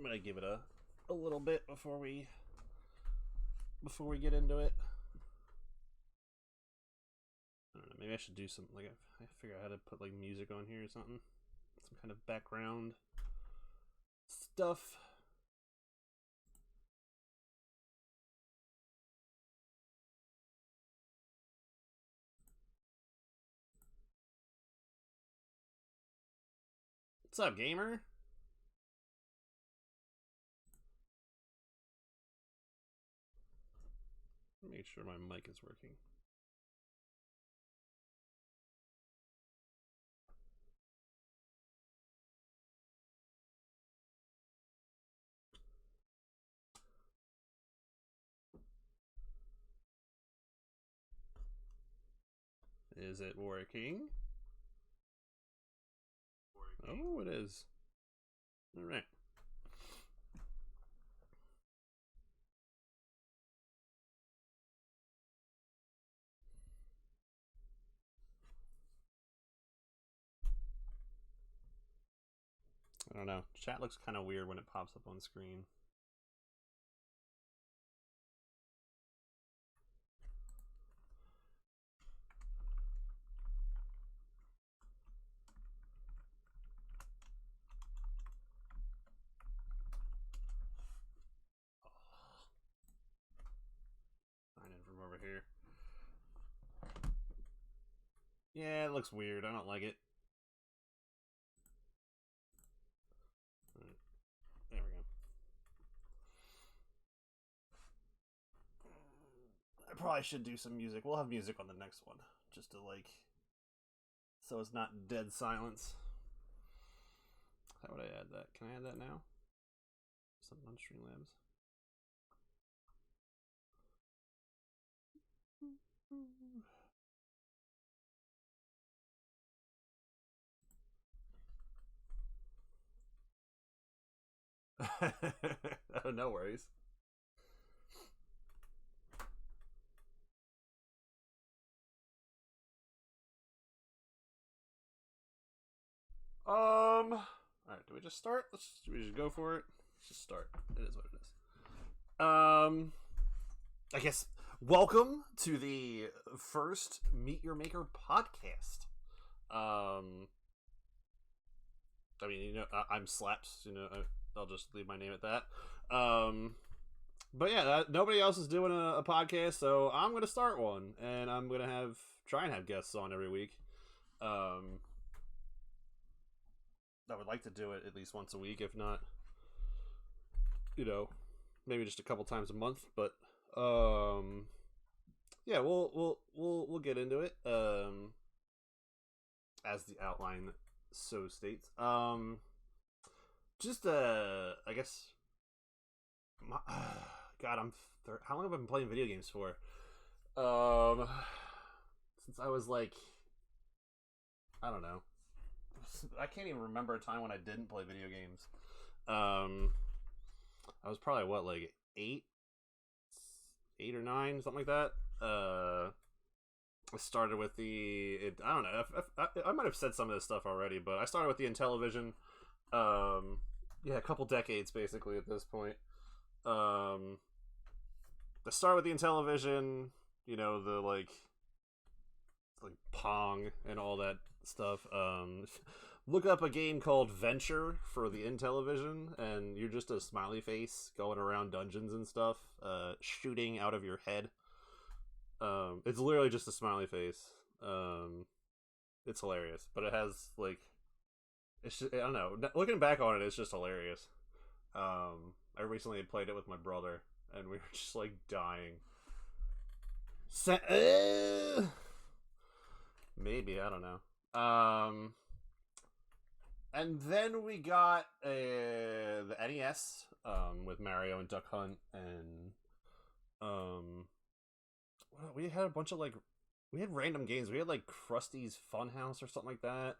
I'm gonna give it a little bit before we get into it. I don't know, maybe I should do some, like, I figure out how to put, like, music on here or something. Some kind of background stuff. What's up, gamer? Make sure my mic is working. Is it working? Oh, it is. All right. I don't know. Chat looks kind of weird when it pops up on screen. Sign in from over here. Yeah, it looks weird. I don't like it. Right. There we go. I probably should do some music. We'll have music on the next one, just to, like, so it's not dead silence. How would I add that? Can I add that now? Something on Streamlabs. Oh, no worries. All right, do we just start? Do we just go for it? Let's just start. It is what it is. I guess welcome to the first Meet Your Maker podcast. I mean, you know, I'm Slaps. You know, I'll just leave my name at that. But yeah, nobody else is doing a podcast, so I'm gonna start one, and I'm gonna try and have guests on every week. I would like to do it at least once a week, if not, you know, maybe just a couple times a month. But yeah, we'll get into it. As the outline so states. Just I guess. God, how long have I been playing video games for? Since I was like, I don't know. I can't even remember a time when I didn't play video games. I was probably what, like 8 or 9, something like that. I started with I don't know. I might have said some of this stuff already, but I started with the Intellivision. Yeah, a couple decades basically at this point. I started with the Intellivision. You know, the like Pong and all that stuff. Look up a game called Venture for the Intellivision, and you're just a smiley face going around dungeons and stuff, shooting out of your head. It's literally just a smiley face. It's hilarious, but it has like, it's just, I don't know. Looking back on it, it's just hilarious. I recently played it with my brother, and we were just like dying. Maybe, I don't know. And then we got the NES with Mario and Duck Hunt, and we had a bunch of we had random games. We had like Krusty's Funhouse or something like that,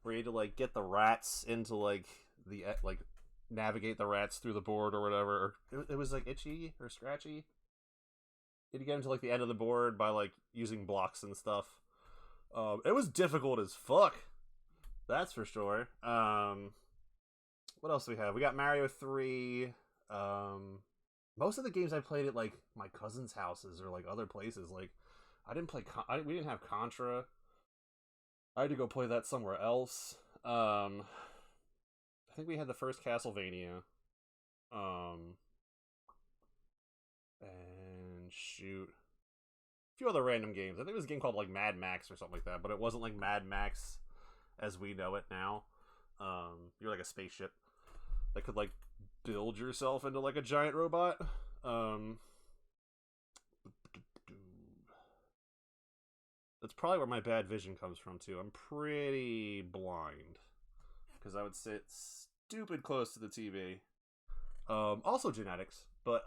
where you had to like get the rats into like the navigate the rats through the board or whatever. It was like Itchy or Scratchy. You had to get into like the end of the board by like using blocks and stuff. It was difficult as fuck. That's for sure. what else do we have? We got Mario 3. Most of the games I played at like my cousin's houses or like other places. Like I didn't play. We didn't have Contra. I had to go play that somewhere else. I think we had the first Castlevania. And shoot, a few other random games. I think it was a game called like Mad Max or something like that, but it wasn't like Mad Max as we know it now. You're like a spaceship that could like build yourself into like a giant robot. That's probably where my bad vision comes from too. I'm pretty blind because I would sit stupid close to the TV. Also genetics, but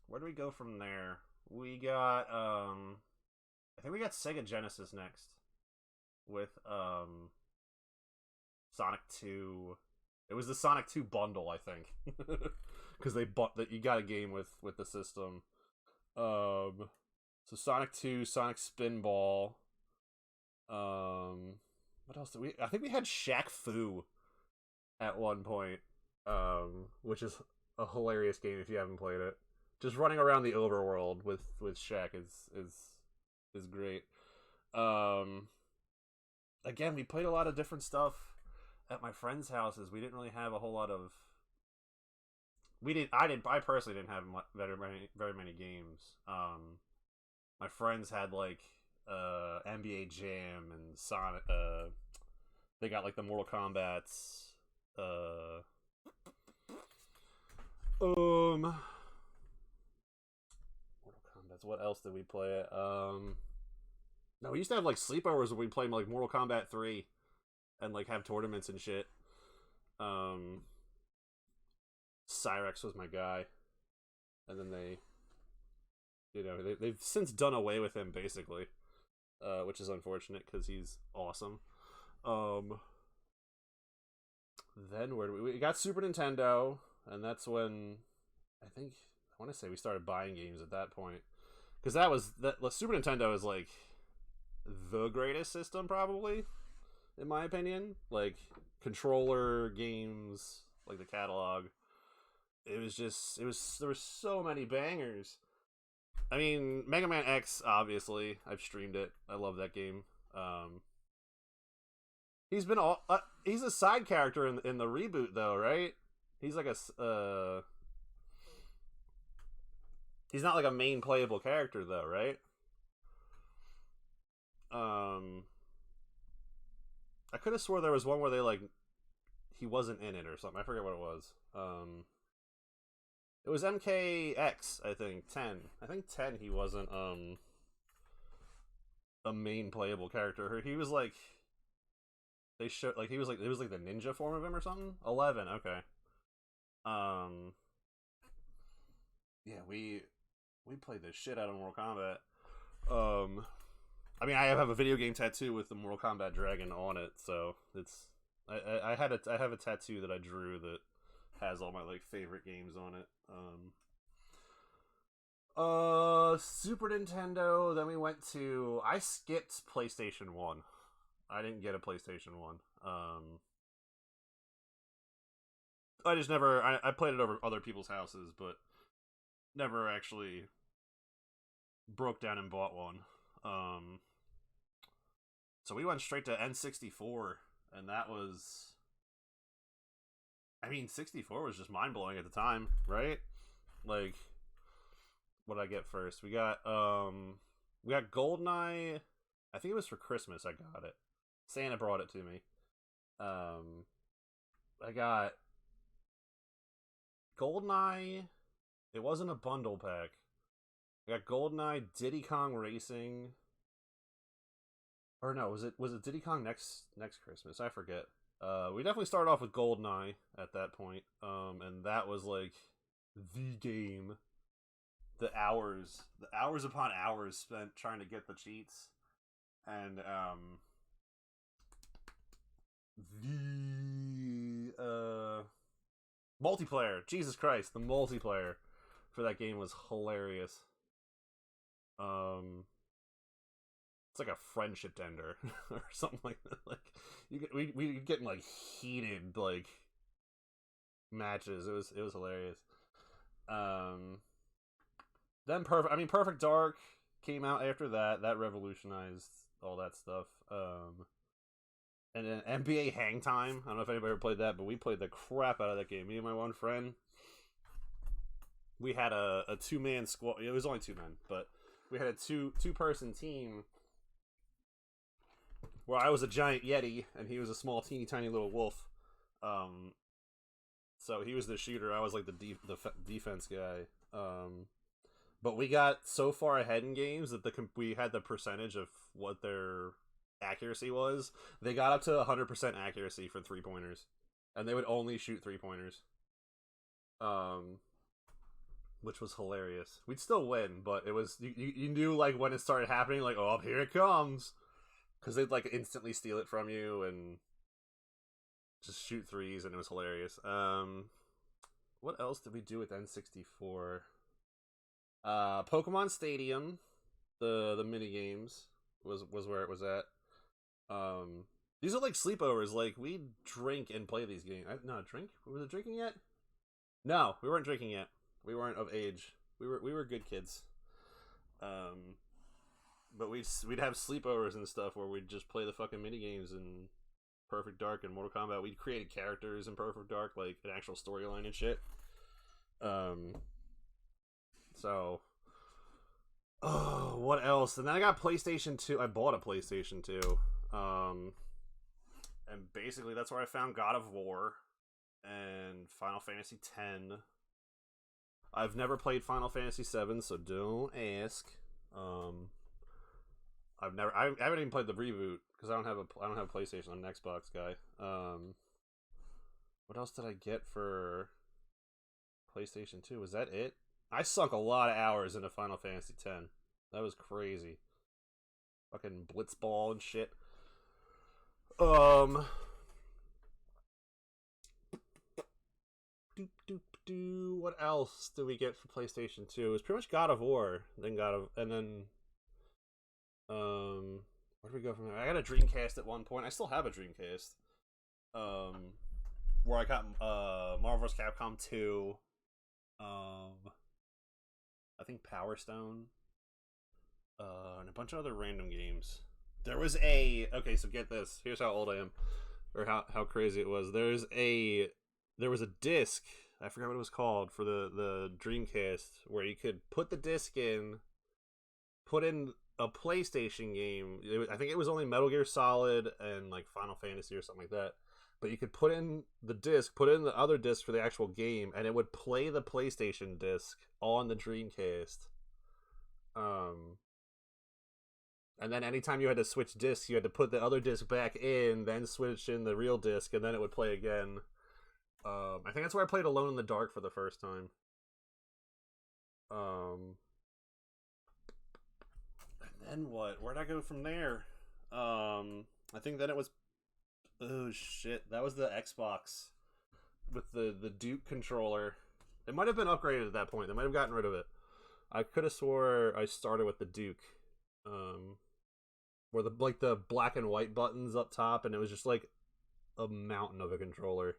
where do we go from there? We got I think we got Sega Genesis next with Sonic 2. It was the Sonic 2 bundle, I think, because they bought that you got a game with the system. So Sonic 2, Sonic Spinball. What else did we? I think we had Shaq Fu at one point, which is a hilarious game if you haven't played it. Just running around the overworld with Shaq is great. Again, we played a lot of different stuff at my friends' houses. We didn't really have a whole lot of. I personally didn't have very many games. My friends had like NBA Jam and Sonic. They got like the Mortal Kombat's. Mortal Kombat's. What else did we play? No, we used to have like sleepovers where we played like Mortal Kombat 3 and like have tournaments and shit. Cyrex was my guy, and then they've since done away with him basically, which is unfortunate because he's awesome. Then where we got Super Nintendo, and that's when I want to say we started buying games at that point, because the Super Nintendo is like the greatest system probably, in my opinion. Like controller games, like the catalog. There were so many bangers. I mean, Mega Man X, obviously, I've streamed it. I love that game. He's a side character in the reboot though, right? He's like he's not like a main playable character though, right? I could have swore there was one where he wasn't in it or something. I forget what it was. It was MKX, I think 10. I think 10 he wasn't a main playable character. He was like they showed like it was like the ninja form of him or something. 11, okay. Yeah, we played the shit out of Mortal Kombat. I mean, I have a video game tattoo with the Mortal Kombat dragon on it, so it's I have a tattoo that I drew that has all my like favorite games on it. Super Nintendo. Then we went to. I skipped PlayStation 1. I didn't get a PlayStation 1. I just never. I played it over other people's houses, but never actually broke down and bought one. So we went straight to N64, and that was. I mean, 64 was just mind blowing at the time, right? Like, what did I get first? We got GoldenEye. I think it was for Christmas. I got it. Santa brought it to me. I got GoldenEye. It wasn't a bundle pack. I got GoldenEye, Diddy Kong Racing. Or no, was it Diddy Kong next Christmas? I forget. We definitely started off with GoldenEye at that point, and that was like the game. The hours upon hours spent trying to get the cheats, and the multiplayer. Jesus Christ, the multiplayer for that game was hilarious. It's like a friendship ender or something like that. Like we getting like heated like matches. It was hilarious. Then Perfect Dark came out after that. That revolutionized all that stuff. And then NBA Hang Time. I don't know if anybody ever played that, but we played the crap out of that game. Me and my one friend. We had a 2-man squad. It was only 2 men, but we had a two-person team where I was a giant yeti and he was a small, teeny tiny little wolf. So he was the shooter. I was like the defense guy. But we got so far ahead in games that we had the percentage of what their accuracy was. They got up to 100% accuracy for 3-pointers, and they would only shoot 3-pointers. Which was hilarious. We'd still win, but it was you knew like when it started happening, like, oh, here it comes, because they'd like instantly steal it from you and just shoot threes, and it was hilarious. What else did we do with N64? Pokemon Stadium, the mini games was where it was at. These are like sleepovers. Like we'd drink and play these games. Drink. Was it drinking yet? No, we weren't drinking yet. We weren't of age. We were good kids. But we'd have sleepovers and stuff where we'd just play the fucking mini games and Perfect Dark and Mortal Kombat. We created characters in Perfect Dark, like an actual storyline and shit. So, what else? And then I got PlayStation 2. I bought a PlayStation 2. And basically that's where I found God of War and Final Fantasy X. I've never played Final Fantasy VII, so don't ask. I haven't even played the reboot because I don't have a PlayStation. I'm an Xbox guy. What else did I get for PlayStation 2? Was that it? I sunk a lot of hours into Final Fantasy X. That was crazy. Fucking Blitzball and shit. What else did we get for PlayStation 2? It was pretty much God of War, then where do we go from there? I got a Dreamcast at one point. I still have a Dreamcast. Where I got Marvel vs. Capcom 2. I think Power Stone. And a bunch of other random games. There was okay, so get this. Here's how old I am. Or how crazy it was. There was a disc, I forgot what it was called, for the Dreamcast, where you could put the disc in, put in a PlayStation game. I think it was only Metal Gear Solid and like Final Fantasy or something like that. But you could put in the disc, put in the other disc for the actual game, and it would play the PlayStation disc on the Dreamcast. And then anytime you had to switch discs, you had to put the other disc back in, then switch in the real disc, and then it would play again. I think that's where I played Alone in the Dark for the first time. And then what? Where'd I go from there? I think then it was... Oh, shit. That was the Xbox with the Duke controller. It might have been upgraded at that point. They might have gotten rid of it. I could have swore I started with the Duke. Where the black and white buttons up top, and it was just like a mountain of a controller.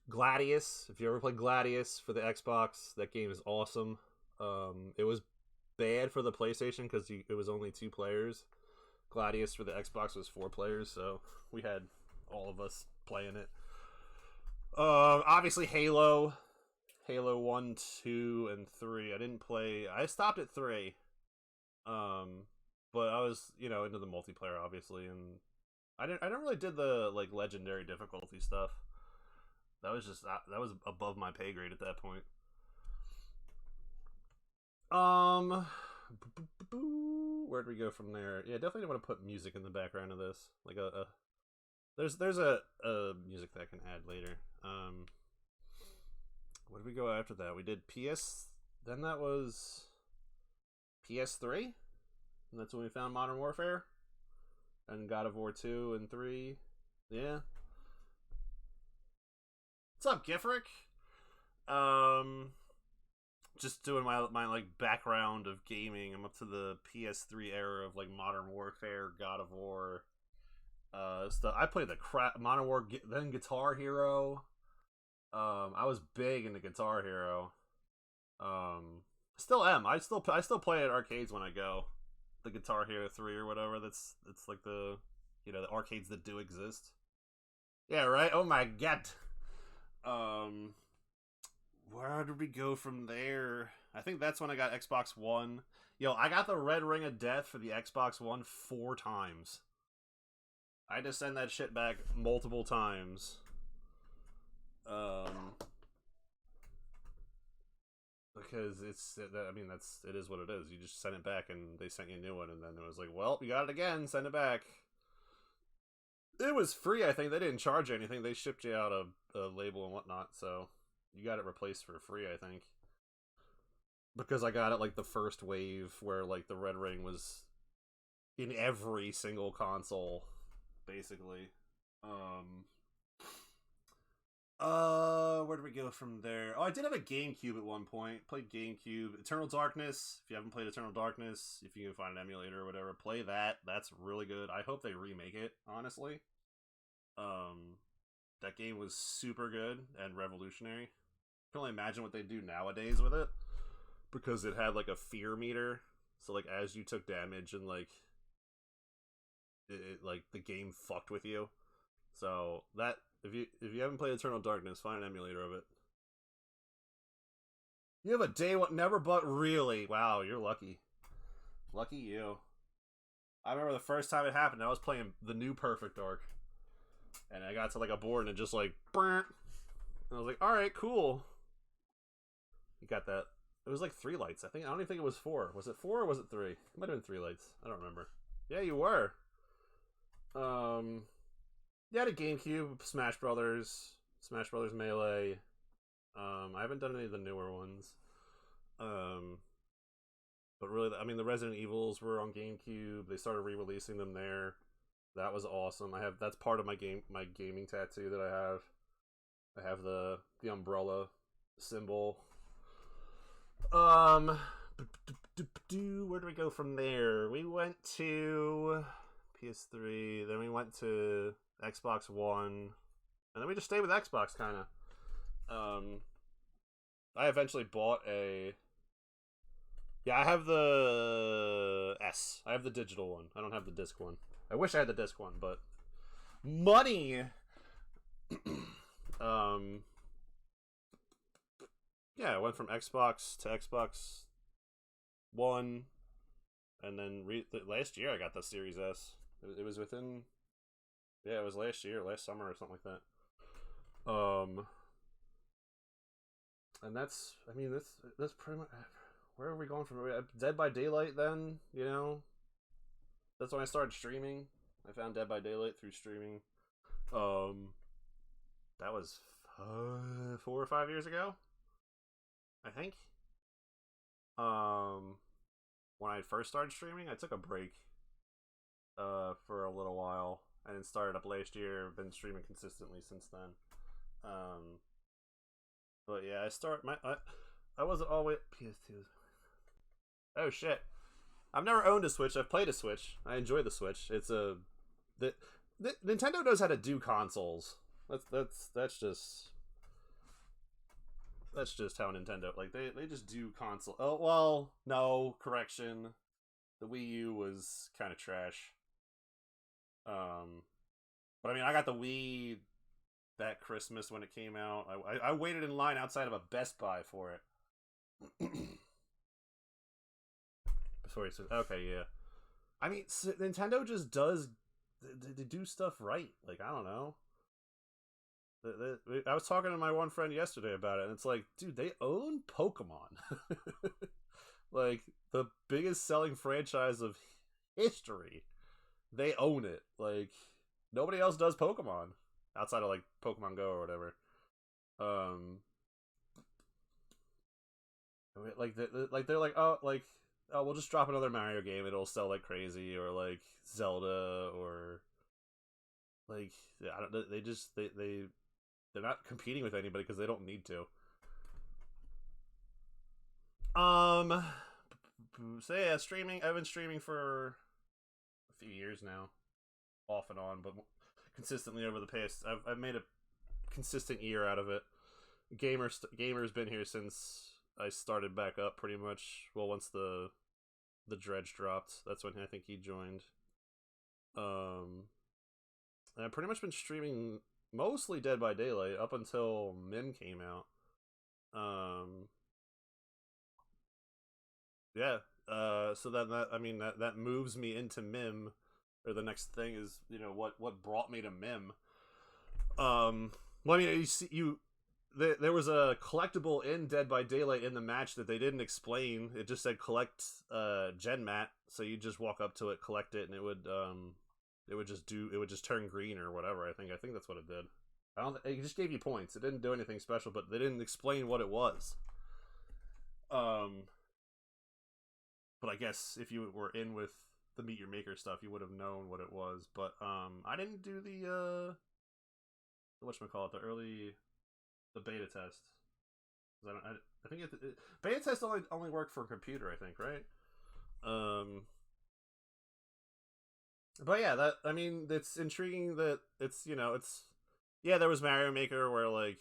Gladius, if you ever played Gladius for the Xbox, that game is awesome. It was bad for the PlayStation because it was only 2 players. Gladius for the Xbox was 4 players, so we had all of us playing it. Obviously Halo 1, 2, and 3. I stopped at 3. But I was, into the multiplayer, obviously, and I didn't really did the like legendary difficulty stuff. That was above my pay grade at that point. Where'd we go from there? Yeah, definitely want to put music in the background of this. Like there's a music that I can add later. Where did we go after that? We did then that was PS3, and that's when we found Modern Warfare and God of War 2 and 3. Yeah. What's up, Gifrick? Just doing my like background of gaming. I'm up to the PS3 era of like Modern Warfare, God of War, Stuff. I played the crap Modern War, then Guitar Hero. I was big into Guitar Hero. Still am. I still play at arcades when I go. The Guitar Hero 3 or whatever. It's like the the arcades that do exist. Yeah, right. Oh my god. Um, where did we go from there? I think that's when I got Xbox One. Yo, I got the Red Ring of Death for the Xbox One 4 times. I had to send that shit back multiple times. Because it is what it is. You just send it back and they sent you a new one, and then it was like, well, you got it again, send it back. It was free, I think. They didn't charge you anything. They shipped you out a label and whatnot, so you got it replaced for free, I think. Because I got it like the first wave where like the Red Ring was in every single console, basically. Where do we go from there? Oh, I did have a GameCube at one point. Played GameCube. Eternal Darkness. If you haven't played Eternal Darkness, if you can find an emulator or whatever, play that. That's really good. I hope they remake it, honestly. That game was super good and revolutionary. I can only imagine what they do nowadays with it. Because it had like a fear meter. So like as you took damage and like like the game fucked with you. So that if you haven't played Eternal Darkness, find an emulator of it. You have a day one never, but really, wow, you're lucky. Lucky you. I remember the first time it happened, I was playing the new Perfect Dark, and I got to like a board and it just like, and I was like, all right, cool. You got that. It was like 3 lights. I don't even think it was 4. Was it 4 or was it 3? It might have been 3 lights. I don't remember. Yeah, you were. Yeah, the GameCube, Smash Brothers Melee. I haven't done any of the newer ones. But really, I mean, the Resident Evils were on GameCube. They started re-releasing them there. That was awesome. That's part of my gaming tattoo that I have. I have the umbrella symbol. Where do we go from there? We went to PS3, then we went to Xbox One, and then we just stayed with Xbox, kind of. I eventually bought a... Yeah, I have the S. I have the digital one. I don't have the disc one. I wish I had the disc one, but... Money! Yeah, I went from Xbox to Xbox One, and then last year I got the Series S. It was within... Yeah, it was last summer or something like that. And that's pretty much... Where are we going from? Dead by Daylight then, That's when I started streaming. I found Dead by Daylight through streaming. That was 4 or 5 years ago, I think. When I first started streaming, I took a break for a little while, and then started up last year. I've been streaming consistently since then. But yeah, I wasn't always PS2. Oh shit! I've never owned a Switch. I've played a Switch. I enjoy the Switch. It's Nintendo knows how to do consoles. That's just how Nintendo, like, they just do console. Oh well, no, correction. The Wii U was kind of trash. But I mean, I got the Wii that Christmas when it came out. I waited in line outside of a Best Buy for it. Before he said, okay, yeah. I mean, Nintendo just does they do stuff right. Like, I don't know. I was talking to my one friend yesterday about it, and it's like, dude, they own Pokemon. Like, the biggest selling franchise of history. They own it. Like, nobody else does Pokemon outside of like Pokemon Go or whatever. They're like, oh, we'll just drop another Mario game. It'll sell like crazy, or like Zelda, or like I don't. They're not competing with anybody because they don't need to. So yeah, streaming. I've been streaming for a few years now. off and on, but consistently over the past. I've made a consistent year out of it. Gamer's been here since I started back up, pretty much. Well, once the dredge dropped, that's when I think he joined. And I've pretty much been streaming mostly Dead by Daylight up until MYM came out. Yeah. So then that moves me into MYM, or the next thing is, what brought me to MYM. Well, I mean, there was a collectible in Dead by Daylight in the match that they didn't explain. It just said collect Gen Mat, so you just walk up to it, collect it, and it would just turn green or whatever. I think that's what it did. It just gave you points. It didn't do anything special, but they didn't explain what it was. But I guess if you were in with the Meet Your Maker stuff, you would have known what it was. But I didn't do the whatchamacallit, the beta test. I think beta test only worked for a computer, I think, right? But yeah, it's intriguing that it's there was Mario Maker where like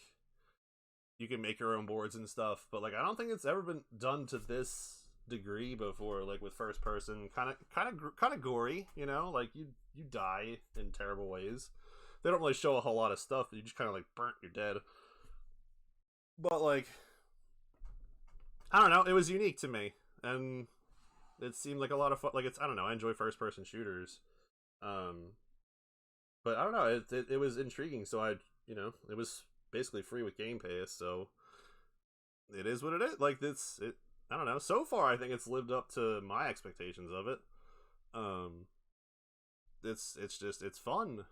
you can make your own boards and stuff, but like I don't think it's ever been done to this degree before, like with first person, kind of gory, like you die in terrible ways. They don't really show a whole lot of stuff. You just kind of like burnt, you're dead. But like, I don't know, it was unique to me, and it seemed like a lot of fun. Like I don't know, I enjoy first person shooters, but I don't know, it was intriguing. So it was basically free with Game Pass, so it is what it is. Like I don't know. So far, I think it's lived up to my expectations of it. It's fun.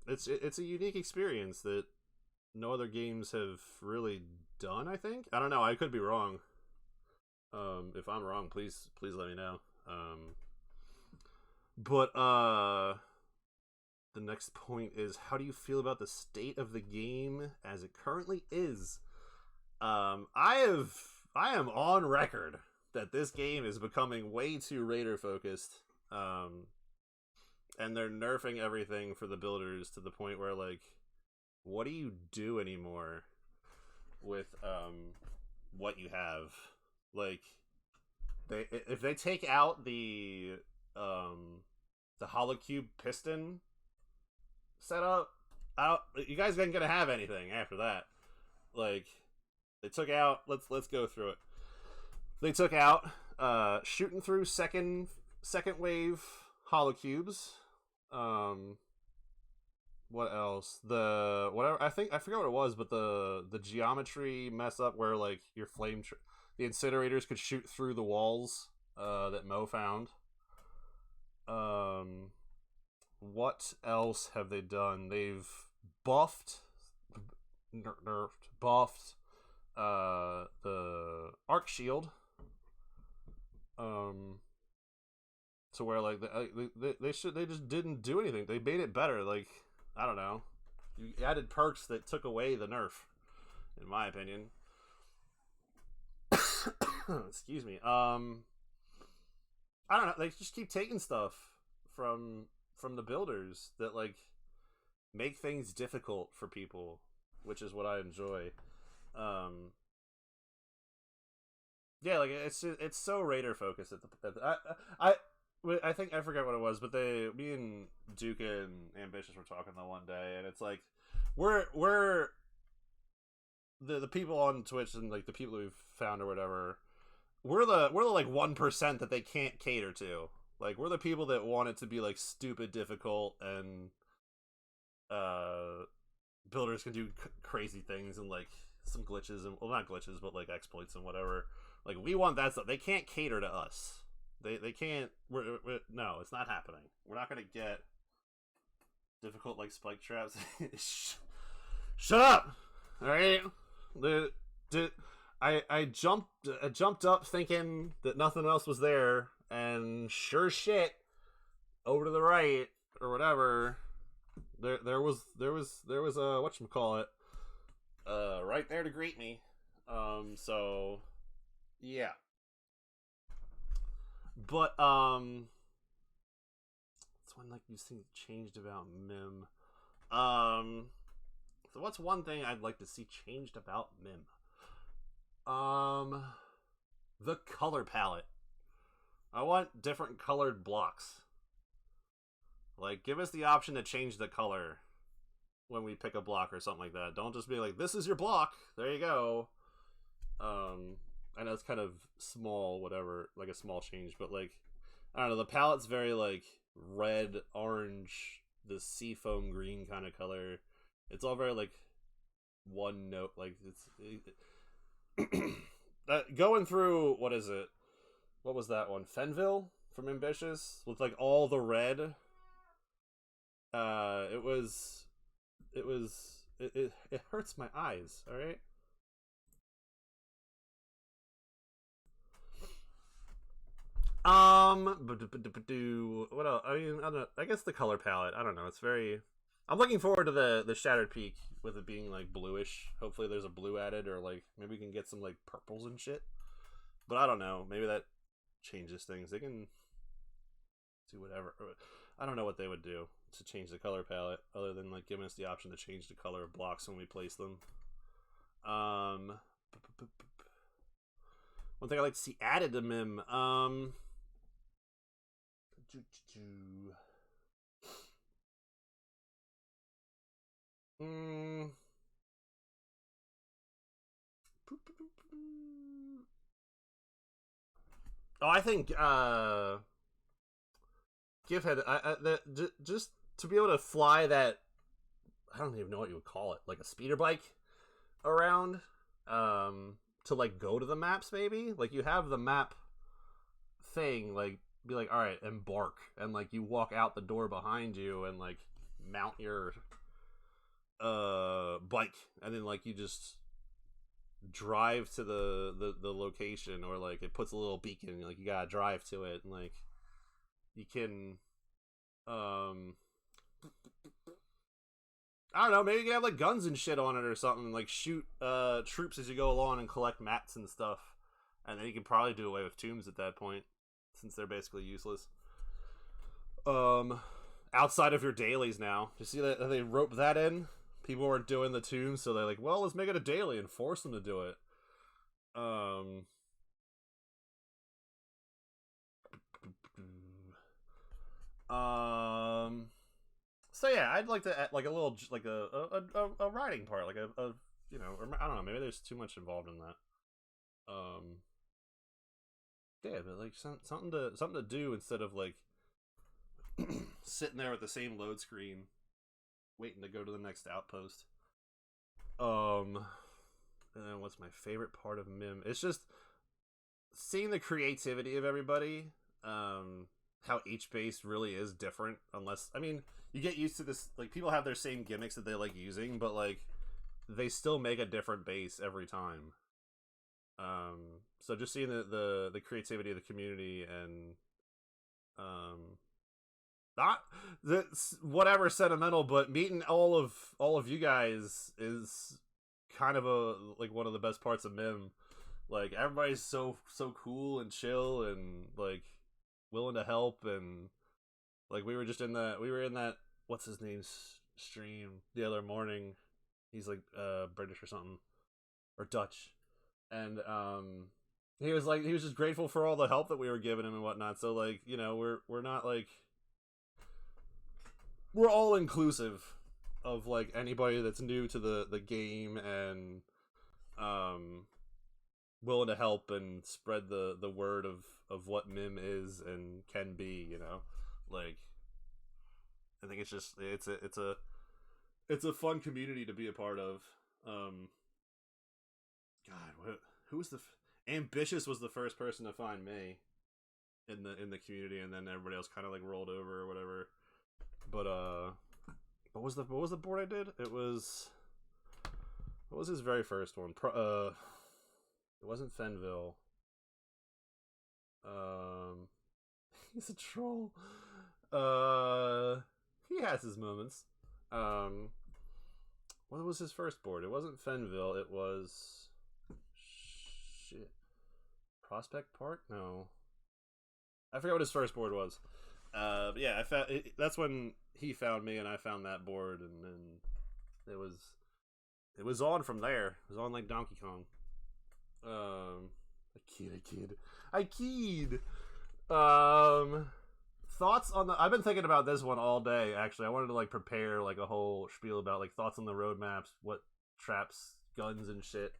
It's a unique experience that no other games have really done, I think. I don't know, I could be wrong. If I'm wrong, please let me know. But the next point is, how do you feel about the state of the game as it currently is? I am on record that this game is becoming way too Raider focused. And they're nerfing everything for the builders to the point where, like, what do you do anymore with what you have? Like, if they take out the holocube piston setup, you guys ain't gonna have anything after that. Like, they took out, let's go through it. They took out shooting through second wave holocubes. What else? I forgot what it was, but the geometry mess up where like your the incinerators could shoot through the walls that Mo found. What else have they done? They've buffed the arc shield, to where like they just didn't do anything. They made it better. Like, I don't know, you added perks that took away the nerf, in my opinion. Excuse me. I don't know. They just keep taking stuff from the builders that like make things difficult for people, which is what I enjoy. Yeah, like it's so Raider focused I think I forgot what it was, but me and Duke and Ambitious were talking the one day, and it's like we're the people on Twitch and like the people that we've found or whatever. We're the like 1% that they can't cater to. Like, we're the people that want it to be like stupid difficult, and builders can do crazy things and like some glitches and, well, not glitches, but like exploits and whatever. Like, we want that stuff. They can't cater to us. They can't. No, it's not happening. We're not gonna get difficult like spike traps. Shut up! All right. I jumped up thinking that nothing else was there, and sure shit, over to the right or whatever, there was a whatchamacallit right there to greet me. So yeah. But one like you think changed about MIM? So what's one thing I'd like to see changed about MIM? The color palette. I want different colored blocks. Like, give us the option to change the color when we pick a block or something like that. Don't just be like, this is your block. There you go. I know it's kind of small, whatever, like a small change, but like, I don't know, the palette's very like red, orange, the seafoam green kind of color. It's all very like one note, like it's going through, what is it? What was that one? Fenville from Ambitious with like all the red. It hurts my eyes. All right. What else? I mean, I don't know. I guess the color palette. I don't know. It's very. I'm looking forward to the Shattered Peak with it being like bluish. Hopefully, there's a blue added, or like maybe we can get some like purples and shit. But I don't know. Maybe that changes things. They can do whatever. I don't know what they would do to change the color palette, other than like giving us the option to change the color of blocks when we place them. One thing I like to see added to MIM. Oh, I think Giffhead, just to be able to fly that, I don't even know what you would call it, like a speeder bike around, to like go to the maps, maybe like you have the map thing, like be like, all right, embark, and like you walk out the door behind you and like mount your bike, and then like you just drive to the location, or like it puts a little beacon, like you gotta drive to it, and like you can I don't know, maybe you can have like guns and shit on it or something, like shoot troops as you go along and collect mats and stuff, and then you can probably do away with tombs at that point, since they're basically useless. Outside of your dailies now, you see that they rope that in? People weren't doing the tombs, so they're like, well, let's make it a daily and force them to do it. So yeah, I'd like to add like a little, like a writing part, like a you know, or I don't know, maybe there's too much involved in that. Yeah, but like something to do instead of like sitting there with the same load screen, waiting to go to the next outpost. And then what's my favorite part of MIM? It's just seeing the creativity of everybody. How each base really is different, unless, I mean, you get used to this, like people have their same gimmicks that they like using, but like they still make a different base every time. So just seeing the creativity of the community, and not the whatever sentimental, but meeting all of you guys is kind of a like one of the best parts of MIM. Like everybody's so cool and chill and like willing to help, and like we were in that what's his name's stream the other morning. He's like British or something, or Dutch, and he was just grateful for all the help that we were giving him and whatnot. So like, you know, we're not like, we're all inclusive of like anybody that's new to the game, and willing to help and spread the word of what MIM is and can be, you know. Like I think it's just it's a fun community to be a part of. God, who was Ambitious was the first person to find me in the community, and then everybody else kind of like rolled over or whatever. But what was the board I did? It was, what was his very first one? It wasn't Fenville. He's a troll. He has his moments. What was his first board? It wasn't Fenville. It was shit. Prospect Park? No, I forgot what his first board was. But yeah, I found that's when he found me, and I found that board, and then it was on from there. It was on like Donkey Kong. I keyed. Thoughts on the? I've been thinking about this one all day. Actually, I wanted to like prepare like a whole spiel about like thoughts on the roadmaps, what traps, guns, and shit.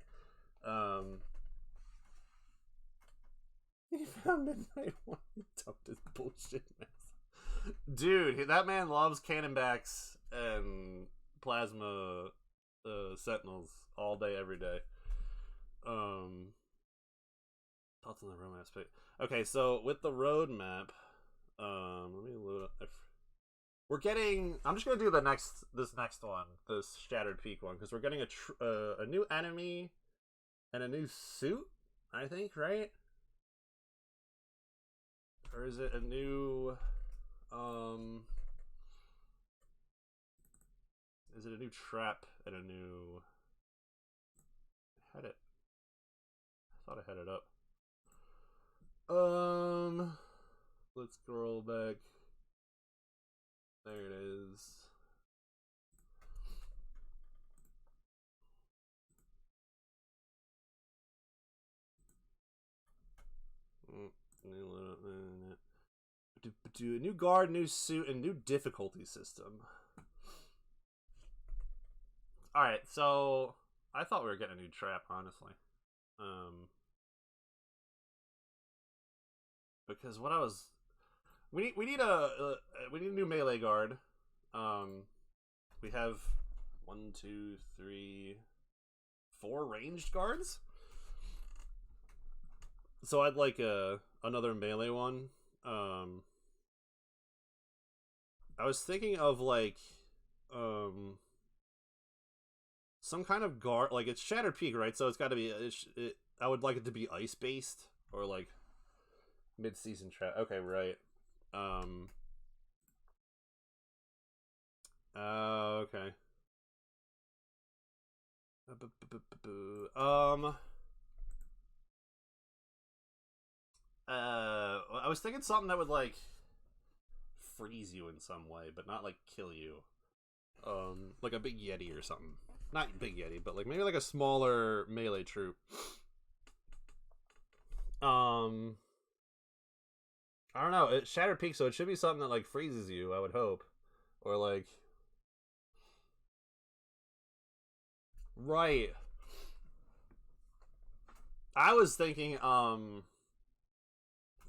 He found Midnight One. He dumped his bullshit mess. Dude, that man loves cannonbacks and plasma sentinels all day, every day. Thoughts on the roadmap aspect. Okay, so with the roadmap, let me load up. We're getting. I'm just gonna do this next one, this Shattered Peak one, because we're getting a new enemy and a new suit. I think, right? Or is it a new? Is it a new trap and a new? I thought I had it up. Let's scroll back. There it is. A new guard, new suit, and new difficulty system. Alright, so I thought we were getting a new trap, honestly. Because what I was we need a new melee guard. We have 1, 2, 3, 4 ranged guards. So I'd like another melee one. I was thinking of like some kind of guard, like it's Shattered Peak, right? So it's got to be I would like it to be ice based or like mid-season trap. Okay, right. Okay. I was thinking something that would like freeze you in some way, but not like kill you. Like a big Yeti or something. Not big Yeti, but like maybe like a smaller melee troop. I don't know. It's Shattered Peak, so it should be something that like freezes you, I would hope. Or like right. I was thinking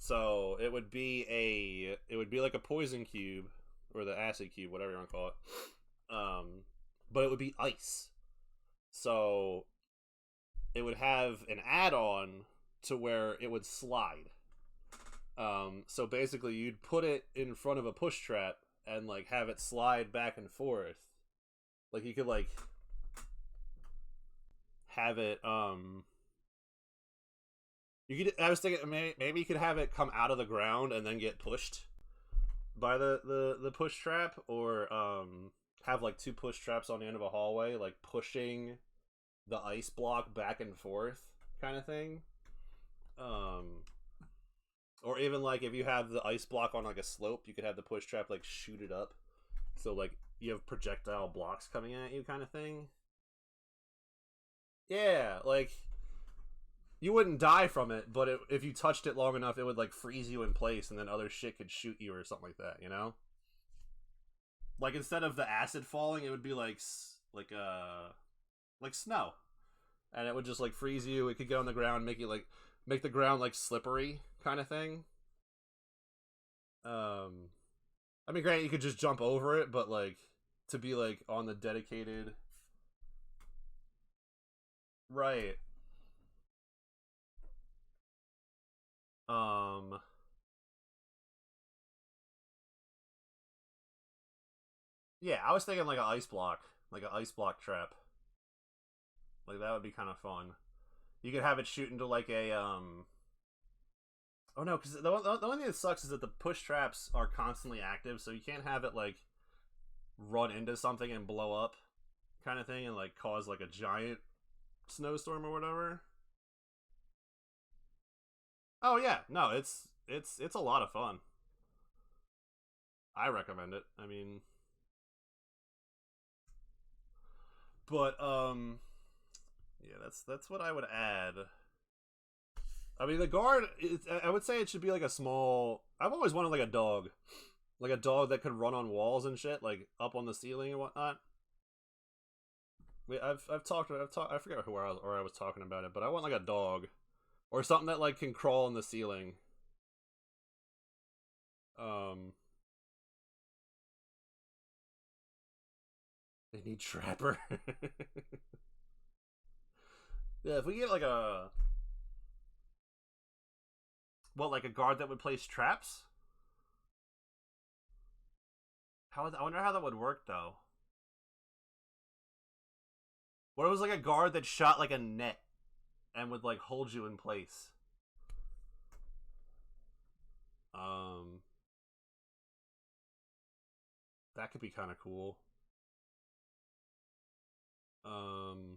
so it would be like a poison cube or the acid cube, whatever you want to call it. But it would be ice. So it would have an add-on to where it would slide. So basically you'd put it in front of a push trap and like have it slide back and forth. Like you could like have it I was thinking maybe you could have it come out of the ground and then get pushed by the push trap, or have like 2 push traps on the end of a hallway, like pushing the ice block back and forth kind of thing. Or even like if you have the ice block on like a slope, you could have the push trap like shoot it up, so like you have projectile blocks coming at you kind of thing. Yeah, like you wouldn't die from it, but if you touched it long enough, it would like freeze you in place, and then other shit could shoot you or something like that. You know, like instead of the acid falling, it would be like snow, and it would just like freeze you. It could get on the ground, make the ground like slippery kind of thing. I mean, granted, you could just jump over it, but like to be like on the dedicated, right? Um, yeah, I was thinking like an ice block trap. Like that would be kind of fun. You could have it shoot into like a Oh no, because the only thing that sucks is that the push traps are constantly active, so you can't have it like run into something and blow up, kind of thing, and like cause like a giant snowstorm or whatever. Oh yeah, no, it's a lot of fun. I recommend it. I mean, but yeah, that's what I would add. I mean, the guard. I would say it should be like a small. I've always wanted like a dog that could run on walls and shit, like up on the ceiling and whatnot. I've talked. I forget who I was talking about it, but I want like a dog or something that like can crawl on the ceiling. Um, they need trapper. Yeah, if we get like like a guard that would place traps. I wonder how that would work though. What if it was like a guard that shot like a net and would like hold you in place? Um, that could be kind of cool. Um,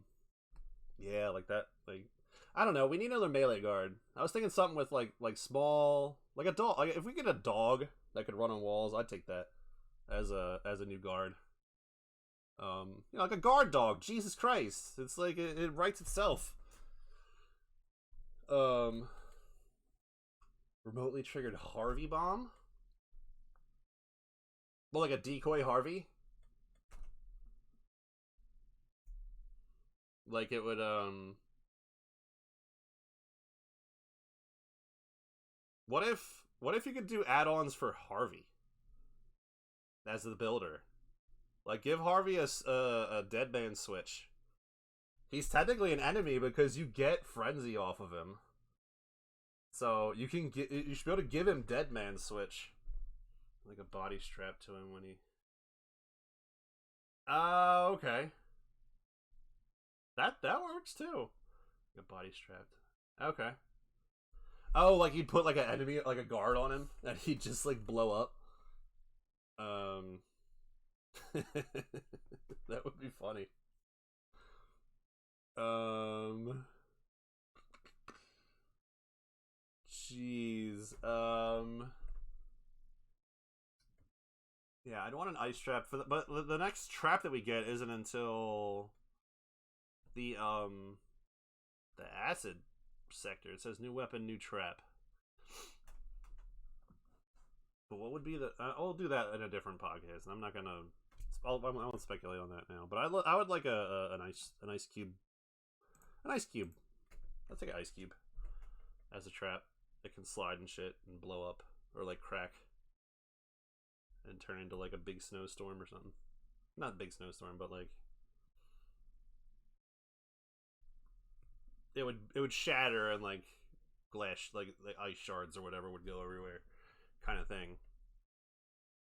yeah, like that. Like, I don't know. We need another melee guard. I was thinking something with like small, like a dog. Like if we get a dog that could run on walls, I'd take that as a new guard. Like a guard dog. Jesus Christ, it's like it writes itself. Um, remotely triggered Harvey bomb. Well, like a decoy Harvey. Like it would what if you could do add-ons for Harvey as the builder? Like give Harvey a dead man switch. He's technically an enemy because you get frenzy off of him. So you should be able to give him dead man switch. Like a body strap to him when he okay. That works too. Like a body strapped. Okay. Oh, like he'd put like an enemy, like a guard on him, and he'd just like blow up. Um, that would be funny. Jeez. Yeah, I'd want an ice trap but the next trap that we get isn't until the the acid sector. It says new weapon, new trap. But what would be the? I'll do that in a different podcast. I'm not gonna. I won't speculate on that now. But I would like an ice cube. An ice cube. I'll take an ice cube as a trap. It can slide and shit and blow up or like crack and turn into like a big snowstorm or something. Not big snowstorm, but like it would shatter and like glass like ice shards or whatever would go everywhere, kind of thing.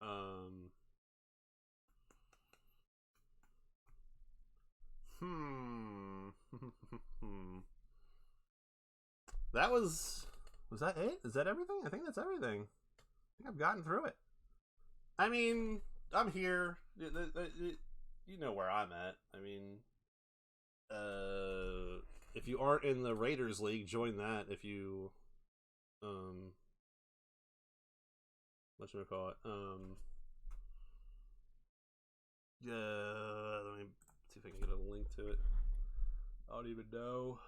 Um. That was that it? Is that everything? I think that's everything. I think I've gotten through it. I mean, I'm here. You know where I'm at. I mean, if you aren't in the Raiders League, join that. If you, what should I call it? Let me see if I can get a link to it. I don't even know.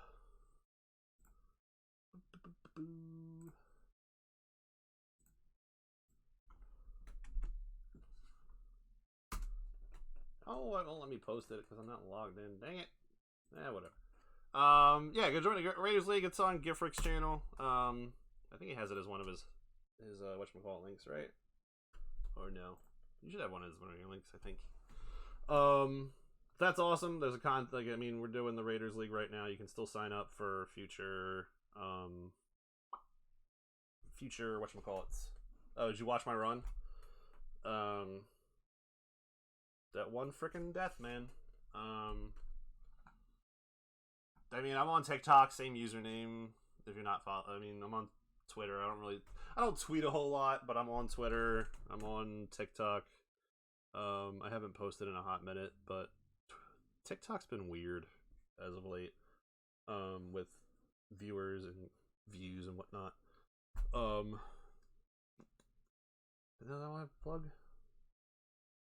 Oh, it won't let me post it because I'm not logged in. Dang it. Whatever. Yeah, go join the Raiders League. It's on Gifrick's channel. I think he has it as one of his whatchamacallit links, right? Or no. You should have one of your links, I think. That's awesome. There's I mean, we're doing the Raiders League right now. You can still sign up for future whatchamacallits. Oh, did you watch my run? That one freaking death, man. I mean, I'm on TikTok, same username. If you're not I mean, I'm on Twitter. I don't tweet a whole lot, but I'm on Twitter. I'm on TikTok. I haven't posted in a hot minute, but TikTok's been weird as of late. With viewers and views and whatnot. Is that what I plug?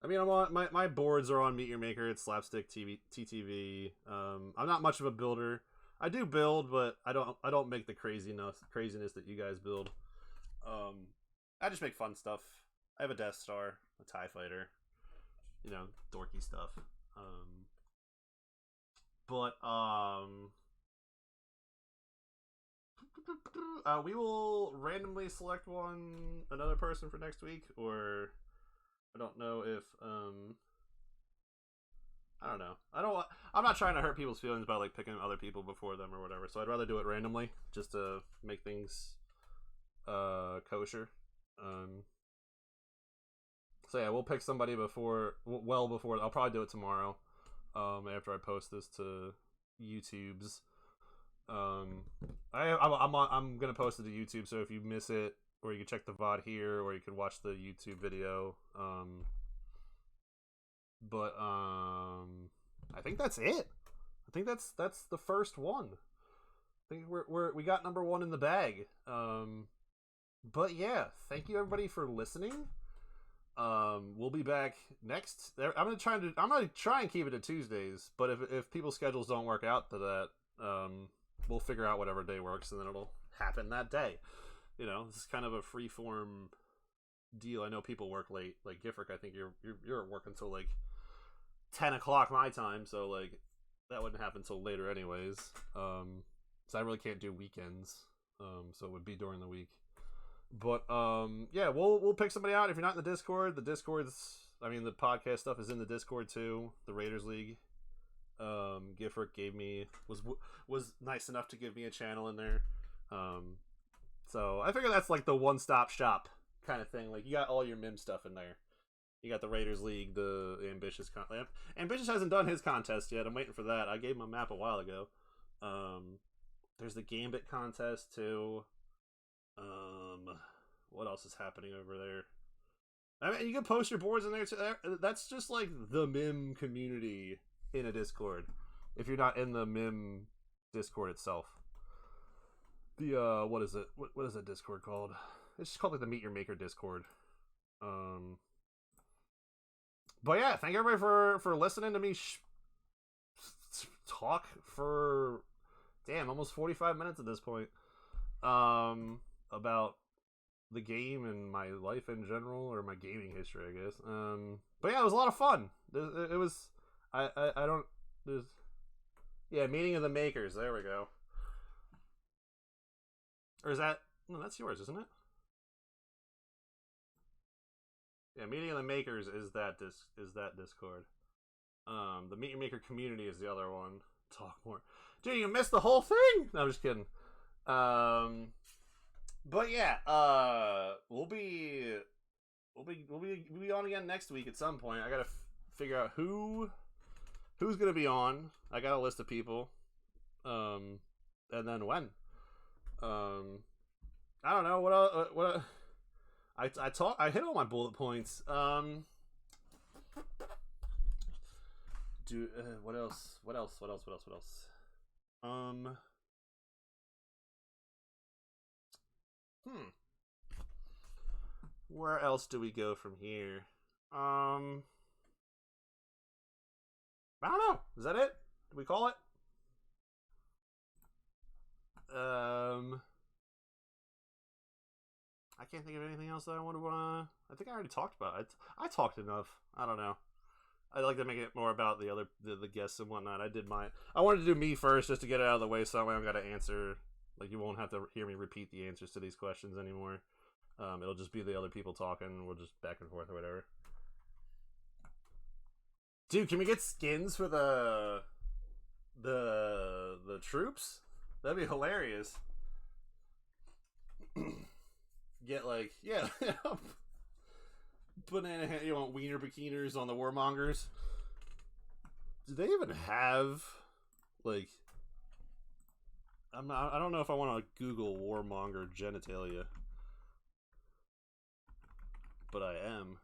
I mean, I'm on my boards are on Meet Your Maker. It's Slapstick TV TTV. I'm not much of a builder. I do build, but I don't make the craziness that you guys build. I just make fun stuff. I have a Death Star, a TIE Fighter, dorky stuff. But we will randomly select another person for next week, or I don't know if I don't know. I'm not trying to hurt people's feelings by like picking other people before them or whatever. So I'd rather do it randomly just to make things kosher. So yeah, we'll pick somebody well before. I'll probably do it tomorrow. After I post this to YouTube's. I'm gonna post it to YouTube, so if you miss it, or you can check the VOD here, or you can watch the YouTube video. But I think that's it. I think that's the first one. I think we got number 1 in the bag. But yeah, thank you everybody for listening. We'll be back next. I'm gonna try and keep it to Tuesdays, but if people's schedules don't work out to that, we'll figure out whatever day works, and then it'll happen that day. This is kind of a free form deal. I know people work late, like Giffrick. I think you're at work until like 10 o'clock my time, so like that wouldn't happen until later anyways. So I really can't do weekends, so it would be during the week. But yeah, we'll pick somebody out. If you're not in the Discord, the podcast stuff is in the Discord too. The Raiders League. Giffrick was nice enough to give me a channel in there. So I figure that's like the one-stop shop kind of thing. Like you got all your MYM stuff in there. You got the Raiders League, the Ambitious Ambitious hasn't done his contest yet. I'm waiting for that. I gave him a map a while ago. There's the Gambit contest too. What else is happening over there? I mean, you can post your boards in there too. That's just like the MYM community in a Discord. If you're not in the MYM Discord itself, the what is it? What is that Discord called? It's just called like the Meet Your Maker Discord. But yeah, thank everybody for listening to me talk for almost 45 minutes at this point. About the game and my life in general, or my gaming history, I guess. But yeah, it was a lot of fun. It was. I don't. There's. Yeah, Meeting of the Makers. There we go. Or is that? No, that's yours, isn't it? Yeah, Meeting of the Makers is that Discord. The Meet Your Maker community is the other one. Talk more, dude. You missed the whole thing. No, I'm just kidding. But yeah, we'll be on again next week at some point. I gotta figure out who's gonna be on. I got a list of people, and then when. I don't know what I hit all my bullet points. What else? Where else do we go from here? I don't know. Is that it? Do we call it? I can't think of anything else that I want to. I think I already talked about it. I talked enough. I don't know. I'd like to make it more about the guests and whatnot. I wanted to do me first just to get it out of the way, so that way I don't got to answer. Like, you won't have to hear me repeat the answers to these questions anymore. It'll just be the other people talking. We'll just back and forth or whatever. Dude, can we get skins for the troops? That'd be hilarious. Get like, yeah, banana. You want wiener bikiners on the warmongers? Do they even have like? I don't know if I want to Google warmonger genitalia, but I am.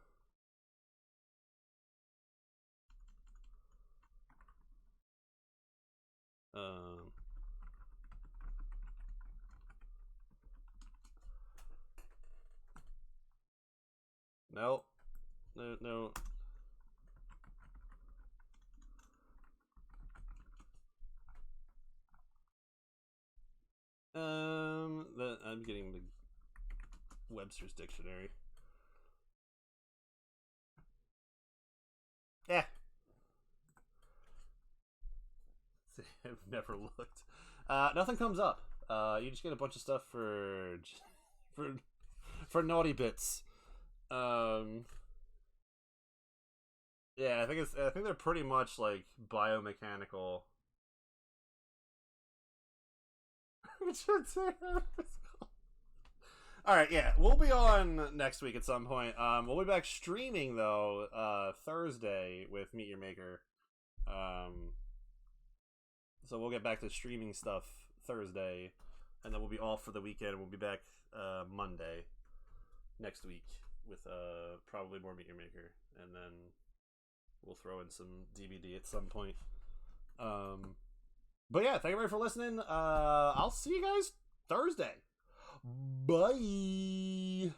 No. I'm getting the Webster's Dictionary. Yeah. I've never looked. Nothing comes up. You just get a bunch of stuff for naughty bits. Yeah, I think they're pretty much like biomechanical. All right, yeah, we'll be on next week at some point. We'll be back streaming though Thursday with Meet Your Maker. So we'll get back to streaming stuff Thursday, and then we'll be off for the weekend. We'll be back Monday next week with probably more Meet Your Maker, and then we'll throw in some DVD at some point. But yeah, thank you very much for listening. I'll see you guys Thursday. Bye.